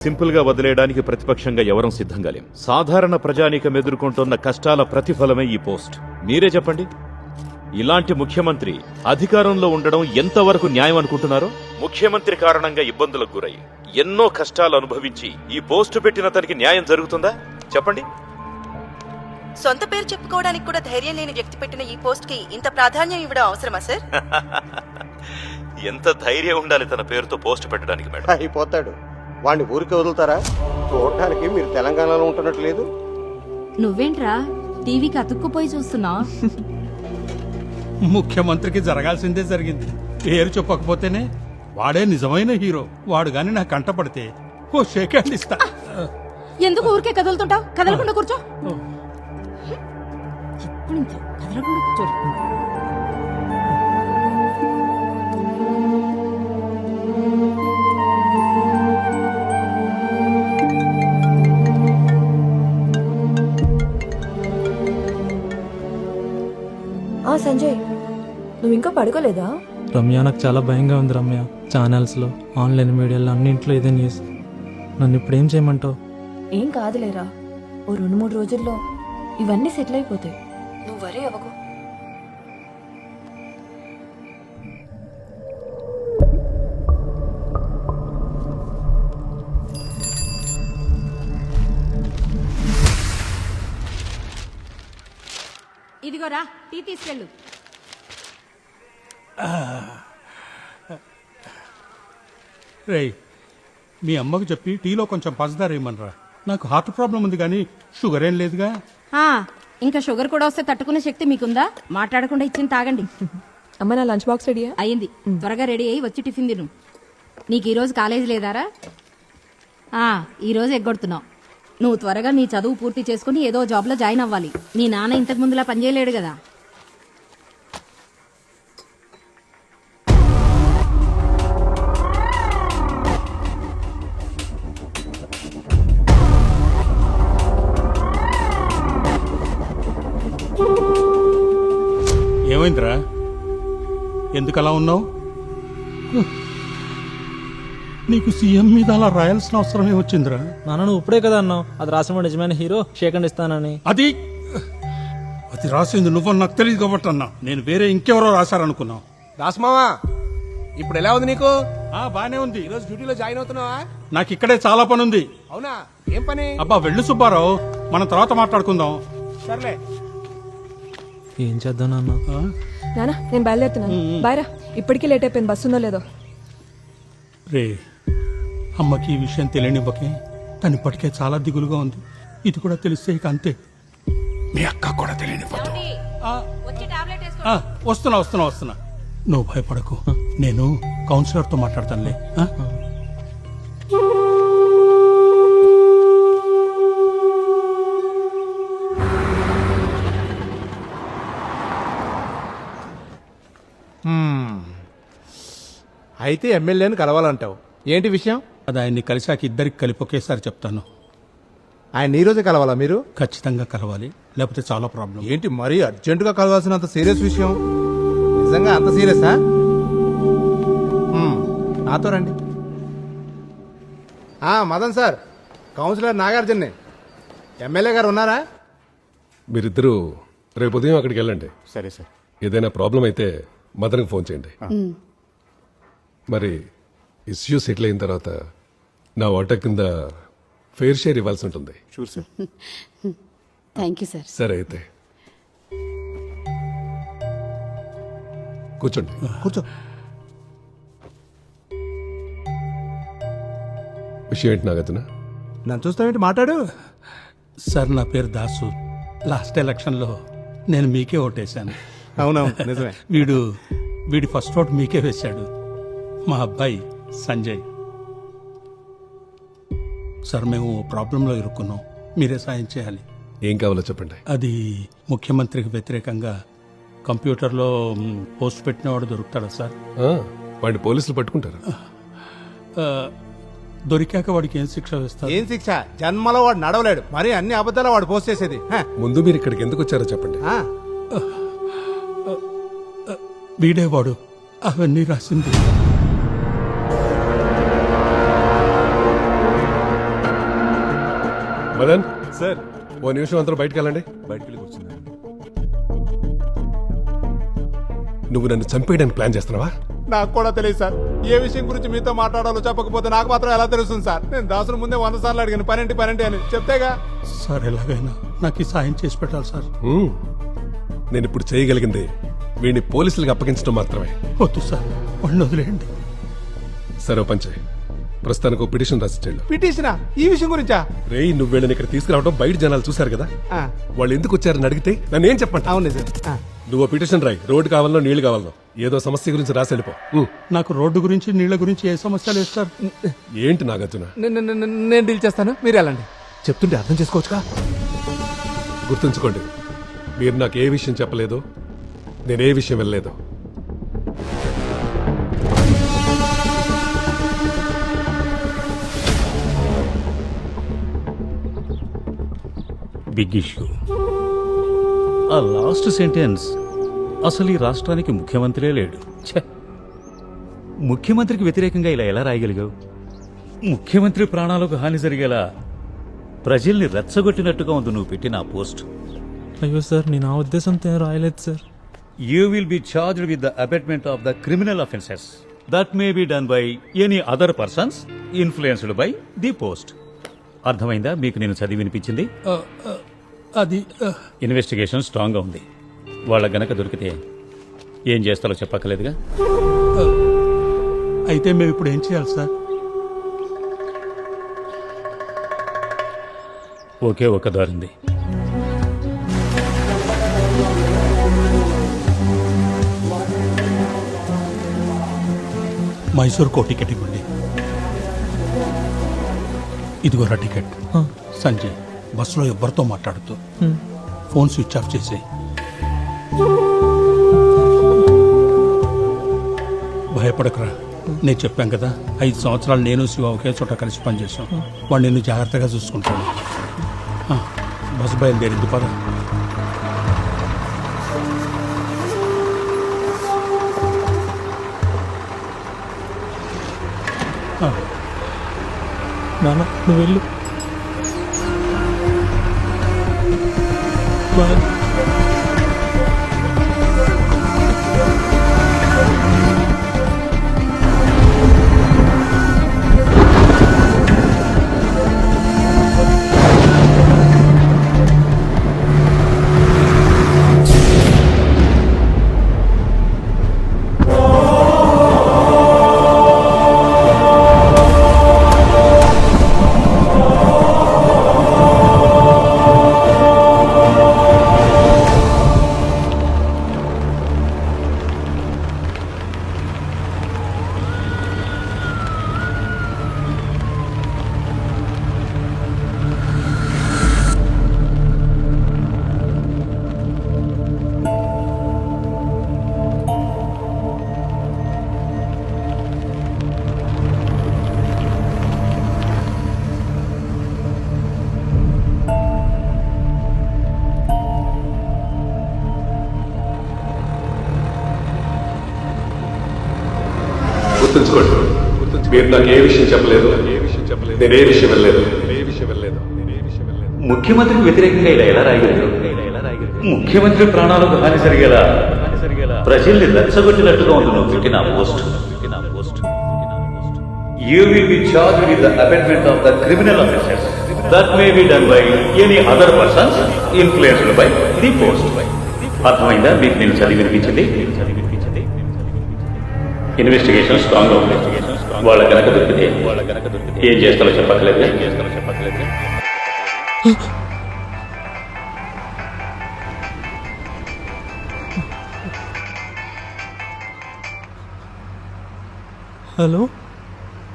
Simple గా వదిలేయడానికి ప్రతిపక్షంగా ఎవరం సిద్ధంగా లేం. సాధారణ ప్రజానీకం ఎదుర్కొంటున్న కష్టాల ప్రతిఫలమే ఈ పోస్ట్. మీరే చెప్పండి, ఇలాంటి ముఖ్యమంత్రి అధికారంలో ఉండడం ఎంతవరకు న్యాయం అనుకుంటున్నారో? ముఖ్యమంత్రి కారణంగా ఇబ్బందులకు గురై ఎన్నో కష్టాలు అనుభవించి ఈ పోస్టు పెట్టిన తనకి న్యాయం జరుగుతుందా చెప్పండి? సొంత పేరు చెప్పుకోవడానికి కూడా ధైర్యం లేని వ్యక్తి పెట్టిన ఈ పోస్ట్ కి ఇంత ప్రాధాన్యం ఇవ్వడం అవసరమా సార్? ఎంత ధైర్యం ఉండాలి తన పేరుతో పోస్ట్ పెట్టడానికి మేడం? అయిపోతాడు. వాడిని ఊరికి వదులుతారా? చూడటానికి మీరు తెలంగాణలో ఉంటున్నట్టు లేదు. నువ్వేంట్రా టీవీకి అతుక్కుపోయి చూస్తున్నా? ముఖ్యమంత్రికి జరగాల్సిందే జరిగింది. పేరు చెప్పకపోతేనే వాడే నిజమైన హీరో. వాడు గాని నా కంట పడితే ఓ షేక్ హ్యాండ్ ఇస్తా. ఎందుకు ఊరికే కదులుతుంటావు? కదలకుండా కూర్చో. ఇప్పుడు ఇంతే, కదలకుండా కూర్చో. సంజయ్, నువ్వు ఇంకా పడుకోలేదా? రమ్య, నాకు చాలా భయంగా ఉంది రమ్య. ఛానల్స్లో, ఆన్లైన్ మీడియాలో అన్నింట్లో ఇదే న్యూస్. నన్ను ఇప్పుడు ఏం చేయమంటావు? ఏం కాదులేరా, ఓ 2-3 రోజుల్లో ఇవన్నీ సెటిల్ అయిపోతాయి. నువ్వు వరే అవ్వకు. ఇదిగోరా టీ తీసుకెళ్ళు. రేయ్, మీ అమ్మకు చెప్పి టీలో కొంచెం పంచదార వేయమనరా. నాకు హార్ట్ ప్రాబ్లం ఉంది కానీ షుగర్ ఏం లేదుగా. ఇంకా షుగర్ కూడా వస్తే తట్టుకునే శక్తి మీకుందా? మాట్లాడకుండా ఇచ్చింది తాగండి. అమ్మ, నా లంచ్ బాక్స్ రెడీయా? అయ్యింది. త్వరగా రెడీ అయ్యి వచ్చి టిఫిన్ తిను. నీకు ఈరోజు కాలేజీ లేదారా? ఈరోజు ఎగ్గొడుతున్నావు. నువ్వు త్వరగా నీ చదువు పూర్తి చేసుకుని ఏదో జాబ్లో జాయిన్ అవ్వాలి. నీ నాన్న ఇంతకు ముందులా పనిచేయలేడు కదా. ఏమైందిరా? ఎందుకు అలా ఉన్నావు? నీకు సీఎం మీద అలా రాయాల్సిన అవసరమే వచ్చిందిరా. నాన్న, నువ్వు ఇప్పుడే కదా అన్నావు అది రాసిన నిజమైన హీరో షేక్ హ్యాండ్ ఇస్తానని. అది రాసింది నువ్వు నాకు తెలియదు కాబట్టి అన్నా. నేను వేరే ఇంకెవరో రాశారనుకున్నావు. దాసమావా, ఇప్పుడు ఎలా ఉంది నీకు? బానే ఉంది. ఈరోజు డ్యూటీలో జాయిన్ అవుతున్నావా? నాకు ఇక్కడే చాలా పని ఉంది. అవునా? ఏం పని? అబ్బా వెళ్ళు సుబ్బారావు, మనం తర్వాత మాట్లాడుకుందాం. సర్లే. ఏం చేద్దాం నాన్న? నానా, నేను బయలుదేరుతున్నాను. బాయ్రా. ఇప్పటికీ లేట్ అయిపోయింది. బస్సు ఉందో లేదో. రే, అమ్మకి ఈ విషయం తెలియనివ్వకే. తను ఇప్పటికే చాలా దిగులుగా ఉంది. ఇది కూడా తెలిస్తే ఇక అంతే. మీ అక్క కూడా తెలియనివ్వదు. వస్తున్నా. నువ్వు భయపడకు, నేను కౌన్సిలర్తో మాట్లాడతానులే. అయితే ఎమ్మెల్యేని కలవాలంటావు. ఏంటి విషయం? అది ఆయన్ని కలిసాక ఇద్దరికి కలిపి ఒకేసారి చెప్తాను. ఆయన ఈ రోజే కలవాలా మీరు? ఖచ్చితంగా కలవాలి, లేకపోతే చాలా ప్రాబ్లం. ఏంటి మరీ అర్జెంటుగా కలవాల్సినంత సీరియస్ విషయం? నిజంగా అంత సీరియసా? నాతో రండి. మదన్ సార్, కౌన్సిలర్ నాగార్జునే. ఎమ్మెల్యే గారు ఉన్నారా? మీరిద్దరూ రేపు ఉదయం అక్కడికి వెళ్ళండి. సరే సార్. ఏదైనా ప్రాబ్లం అయితే మదన్కి ఫోన్ చేయండి. మరి ఇష్యూ సెటిల్ అయిన తర్వాత నా వాటా కింద ఫెయిర్ షేర్ ఇవ్వాల్సి ఉంటుంది. Sure sir. Thank you sir. సరే అయితే కూర్చోండి. కూర్చో. విషయం ఏంటి నాగతనా? నన్ను చూస్తావేంటి? మాట్లాడు. సార్, నా పేరు దాసు. లాస్ట్ ఎలక్షన్లో నేను మీకే ఓటేశాను. అవునవును, నిజమే. వీడి ఫస్ట్ ఓట్ మీకే వేశాడు. మా అబ్బాయి సంజయ్. సార్, మేము ప్రాబ్లంలో ఇరుక్కున్నాం. మీరే సాయం చేయాలి. ఏం కావాలో చెప్పండి. అది ముఖ్యమంత్రికి వ్యతిరేకంగా కంప్యూటర్లో పోస్ట్ పెట్టినవాడు దొరుకుతాడా సార్? వాడిని పోలీసులు పట్టుకుంటారు. దొరికాక వాడికి ఏం శిక్ష వేస్తారు? ఏం శిక్ష? జన్మలో వాడు నడవలేడు. మరి అన్ని అబద్ధాలు వాడు పోస్ట్ చేసేది. ముందు మీరు ఇక్కడికి ఎందుకు వచ్చారో చెప్పండి. వీడేవాడు అవన్నీ రాసింది. మదన్ సార్ ఓ నిమిషం అందరూ బయటకు వెళ్ళండి. బయటికి వెళ్ళి కూర్చున్నాను. నువ్వు నన్ను చంపేయడానికి ప్లాన్ చేస్తున్నావా? నాకు కూడా తెలియదు సార్. ఏ విషయం గురించి మీతో మాట్లాడాలో చెప్పకపోతే నాకు మాత్రం ఎలా తెలుస్తుంది సార్? నేను దాసును ముందే 100 సార్లు అడిగాను పనేంటి అని చెప్తేగా. సార్ ఎలాగైనా నాకు ఈ సాయం చేసి పెట్టాలి సార్. నేను ఇప్పుడు చేయగలిగింది వీడిని పోలీసులకు అప్పగించడం మాత్రమే. వద్దు సార్, వాళ్ళు వదిలేయండి. సరే పంచే, ప్రస్తుతానికి ఒక పిటిషన్ రాసిచ్చాడు. పిటిషనా? ఈ విషయం గురించా? రేయ్, నువ్వు వీళ్ళని ఇక్కడ తీసుకురావడం బయట జనాలు చూశారు కదా, ఆ, వాళ్ళు ఎందుకు వచ్చారని అడిగితే నన్ను ఏం చెప్పంట? అవును సార్. ఆ, నువ్వు పిటిషన్ రాయి. రోడ్డు కావాలనో నీళ్లు కావాలనో ఏదో సమస్య గురించి రాసి వెళ్ళిపో. నాకు రోడ్డు గురించి నీళ్ల గురించి ఏ సమస్య లేదు సార్. ఏంటి నాగార్జున? నేను డీల్ చేస్తాను, మీరు వెళ్ళండి. చెప్తుంటే అర్థం చేసుకోవచ్చుగా. గుర్తుంచుకోండి, మీరు నాకు ఏ విషయం చెప్పలేదు, నేనే విషయం వెళ్ళలేదు. Big issue. ఆ లాస్ట్ సెంటెన్స్, అసలు ఈ రాష్ట్రానికి ముఖ్యమంత్రే లేడు. ఛే! ముఖ్యమంత్రికి వ్యతిరేకంగా ఇలా ఎలా రాయగలిగావు? ముఖ్యమంత్రి ప్రాణాలకు హాని జరిగేలా ప్రజల్ని రెచ్చగొట్టినట్టుగా ఉంది నువ్వు పెట్టిన ఆ పోస్ట్. అయ్యో సార్, నేను ఆ ఉద్దేశంతో ఏం రాయలేదు sir. You will be charged with the abatement of the criminal offences that may be done by any other persons influenced by the post. అర్థమైందా మీకు నేను చదివి వినిపించింది? అది ఇన్వెస్టిగేషన్ స్ట్రాంగ్ గా ఉంది. వాళ్ళ గనక దొరికితే ఏం చేస్తారో చెప్పక్కర్లేదుగా. అయితే మేము ఇప్పుడు ఏం చేయాలి సార్? ఒకే ఒక దారింది. మైసూర్కో టికెట్ ఇవ్వండి. ఇదిగోరా టికెట్. సంజయ్, బస్సులో ఎవ్వరితో మాట్లాడుతూ ఫోన్ స్విచ్ ఆఫ్ చేసి. భయపడకురా, నేను చెప్పాను కదా, 5 సంవత్సరాలు నేను శివ ఒకే చోట కలిసి పనిచేసాం. వాడు నిన్ను జాగ్రత్తగా చూసుకుంటాడు. బస్సు బయలుదేరింది, పద. నాన్న, నువ్వు వెళ్ళు. బాయ్. గుర్తుంచుకోండి, మీరు నాకు ఏ విషయం చెప్పలేదు, నేనే విషయం వెళ్ళలేదు. ముఖ్యమంత్రికి వ్యతిరేకంగా ఇలా ఎలా రాయగలిగావు? ముఖ్యమంత్రి ప్రాణాలకు హాని జరిగేలా ప్రజల్ని రెచ్చగొట్టినట్టుగా ఉంది నువ్వు పెట్టిన ఆ post. You will be charged with the abatement of the criminal offences that may be done by any other persons influenced by the post. అర్థమైందా మీకు నేను చదివి వినిపించింది? ఇన్వెస్టిగేషన్ స్ట్రాంగ్ గా ఉంది. వాళ్ళ గనక దొరికితే ఏం చేస్తారో చెప్పక్కర్లేదు. హలో,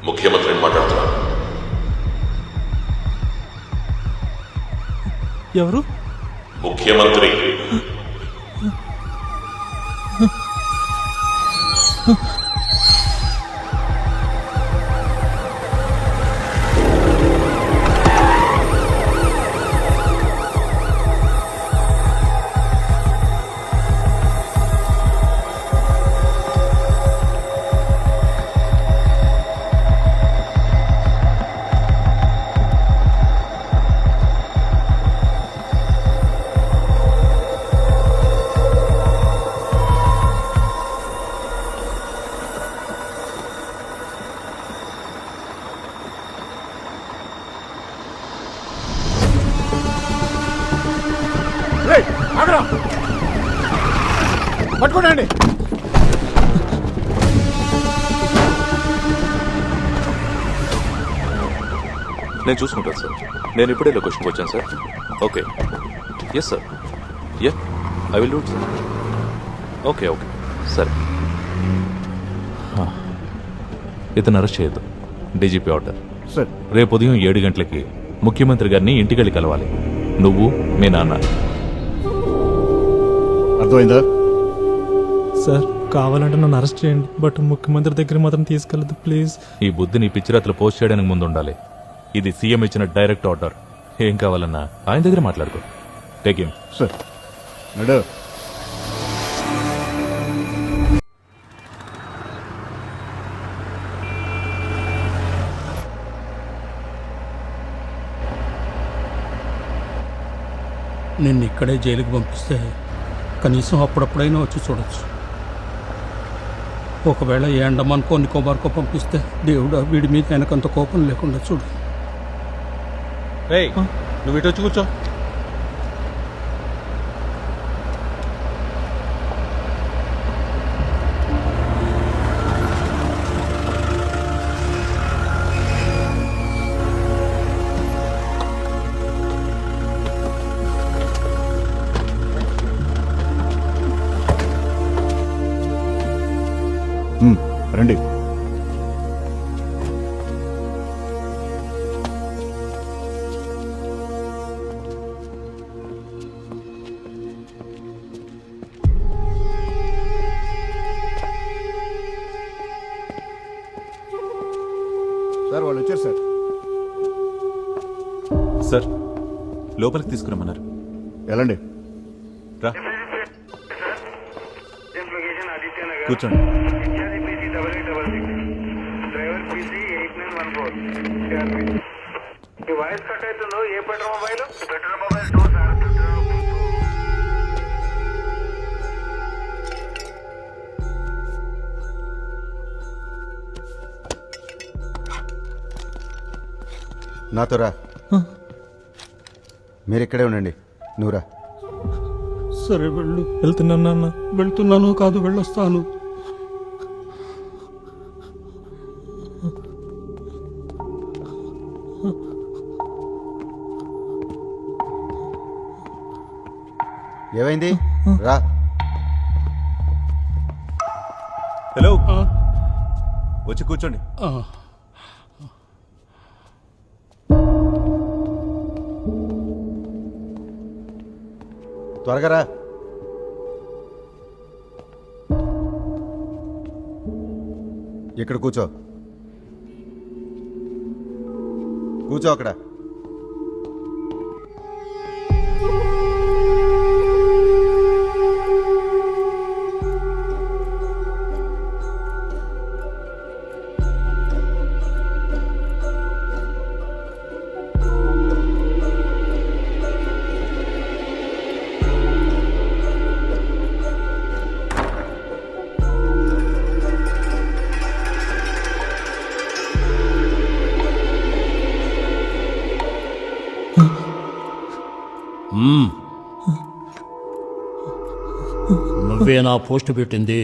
ముఖ్యమంత్రిని మాట్లాడుతున్నాను. ఎవరు? ముఖ్యమంత్రి. పట్టుకోండి. నేను చూసుకుంటాను సార్. నేను ఇప్పుడే లొకేషన్కి వచ్చాను sir. Okay. Yes sir. Ya, I will do it sir. Okay okay సరే. ఇతను అరెస్ట్ చేయొద్దు. DGP order. సార్. రేపు ఉదయం 7 గంటలకి ముఖ్యమంత్రి గారిని ఇంటికెళ్ళి కలవాలి. నువ్వు, మీ నాన్న. అర్థమైందా? సార్ కావాలంటే నన్ను అరెస్ట్ చేయండి, బట్ ముఖ్యమంత్రి దగ్గర మాత్రం తీసుకెళ్ళదు ప్లీజ్. ఈ బుద్ధిని పిచ్చిరాత్రులు పోస్ట్ చేయడానికి ముందు ఉండాలి. ఇది సీఎం ఇచ్చిన డైరెక్ట్ ఆర్డర్. ఏం కావాలన్నా ఆయన దగ్గర మాట్లాడుకో. Take him. సార్. నడు. నిన్ను ఇక్కడే జైలుకి పంపిస్తే కనీసం అప్పుడప్పుడైనా వచ్చి చూడొచ్చు. ఒకవేళ ఏ అండమాన్కో నికోబార్కో పంపిస్తే దేవుడా వీడి మీద వెనకంత కోపం లేకుండా చూడు. నువ్వు ఇటు వచ్చి కూర్చో. రండి. సార్ వాళ్ళు వచ్చారు సార్. సార్ లోపలికి తీసుకురమ్మన్నారు. వెళ్ళండి. రా కూర్చోండి. నాతో రా. మీరు ఇక్కడే ఉండండి. నువ్వురా. సరే వెళ్ళు. వెళ్తున్నాను నాన్న. వెళ్తున్నాను కాదు, వెళ్ళొస్తాను. ఏమైంది? రా. హలో, వచ్చి కూర్చోండి. త్వరగా రా. ఇక్కడ కూర్చో. కూర్చో అక్కడ. నువ్వే నా పోస్ట్ పెట్టింది.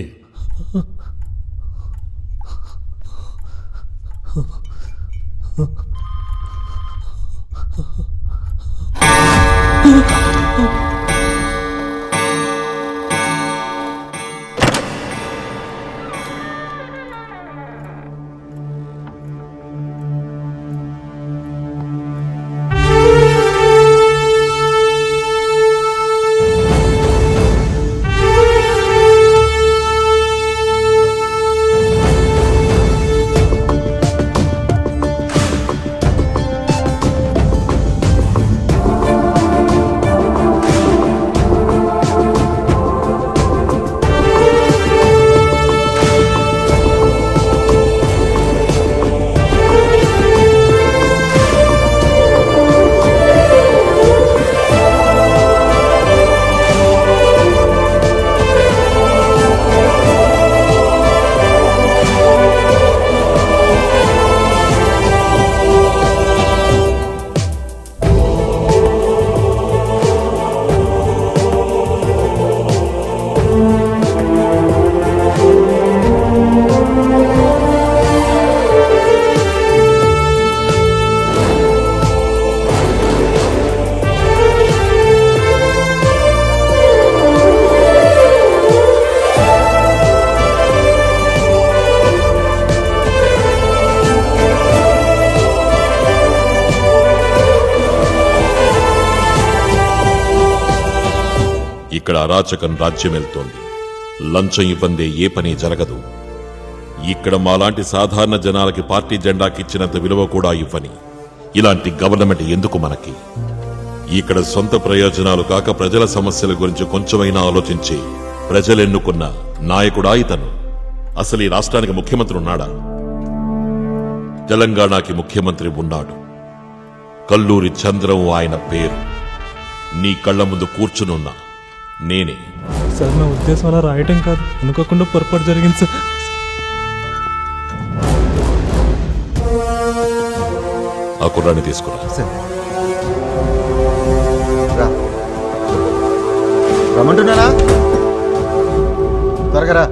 ఇక్కడ అరాచకం రాజ్యమెళ్తోంది. లంచం ఇవ్వందే ఏ పని జరగదు. ఇక్కడ మాలాంటి సాధారణ జనాలకి పార్టీ జెండాకిచ్చినంత విలువ కూడా ఇవ్వని ఇలాంటి గవర్నమెంట్ ఎందుకు మనకి? ఇక్కడ సొంత ప్రయోజనాలు కాక ప్రజల సమస్యల గురించి కొంచెమైనా ఆలోచించి ప్రజలెన్నుకున్న నాయకుడా ఇతను? అసలు ఈ రాష్ట్రానికి ముఖ్యమంత్రి ఉన్నాడా? తెలంగాణకి ముఖ్యమంత్రి ఉన్నాడు. కల్లూరి చంద్రం ఆయన పేరు. నీ కళ్ల ముందు కూర్చునున్నా నేనే. సార్ నా ఉద్దేశం అలా రాయటం కాదు, అనుకోకుండా పొరపాటు జరిగింది సార్. ఆ కుర్రాన్ని తీసుకురా. రమ్మంటున్నారా? త్వరగా రా.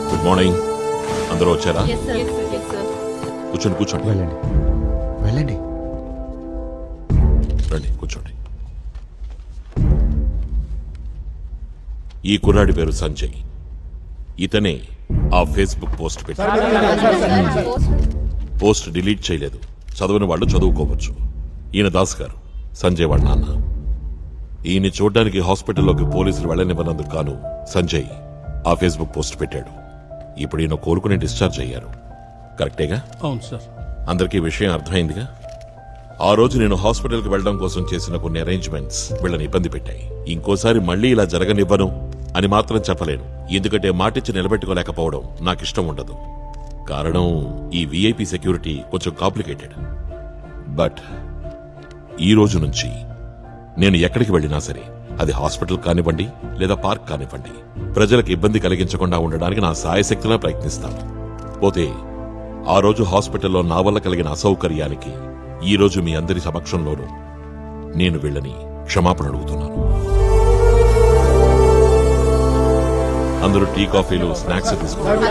Good morning. అందరూ వచ్చారా? కూర్చోండి కూర్చోండి. వెళ్ళండి వెళ్ళండి. రండి కూర్చోండి. ఈ కుర్రాడి పేరు సంజయ్. ఇతనే ఆ ఫేస్బుక్ పోస్ట్ పెట్టాడు. పోస్ట్ డిలీట్ చేయలేదు. చదవని వాళ్ళు చదువుకోవచ్చు. ఈయన దాస్ గారు, సంజయ్ వాళ్ళ నాన్న. ఈయన్ని చూడ్డానికి హాస్పిటల్లోకి పోలీసులు వెళ్ళనివ్వనందుకు గాను సంజయ్ ఆ ఫేస్బుక్ పోస్ట్ పెట్టాడు. ఇప్పుడు ఈయన కోలుకుని డిశ్చార్జ్ అయ్యారు. కరెక్టేగా? అవును సార్. అందరికీ విషయం అర్థమైందిగా? ఆ రోజు నేను హాస్పిటల్కి వెళ్ళడం కోసం చేసిన కొన్ని అరేంజ్మెంట్స్ వీళ్ళని ఇబ్బంది పెట్టాయి. ఇంకోసారి మళ్ళీ ఇలా జరగనివ్వను అని మాత్రం చెప్పలేను. ఎందుకంటే మాటిచ్చి నిలబెట్టుకోలేకపోవడం నాకిష్టం ఉండదు. కారణం ఈ విఐపి సెక్యూరిటీ కొంచెం కాంప్లికేటెడ్. బట్ ఈ రోజు నుంచి నేను ఎక్కడికి వెళ్ళినా సరే, అది హాస్పిటల్ కానివ్వండి లేదా పార్క్ కానివ్వండి, ప్రజలకు ఇబ్బంది కలిగించకుండా ఉండడానికి నా సాయశక్తిలా ప్రయత్నిస్తాను. పోతే ఆ రోజు హాస్పిటల్లో నా వల్ల కలిగిన అసౌకర్యానికి ఈ రోజు మీ అందరి సమక్షంలోనూ నేను వీళ్ళని క్షమాపణ అడుగుతున్నాను. అందరూ టీ కాఫీలు స్నాక్స్ తీసుకుంటారు.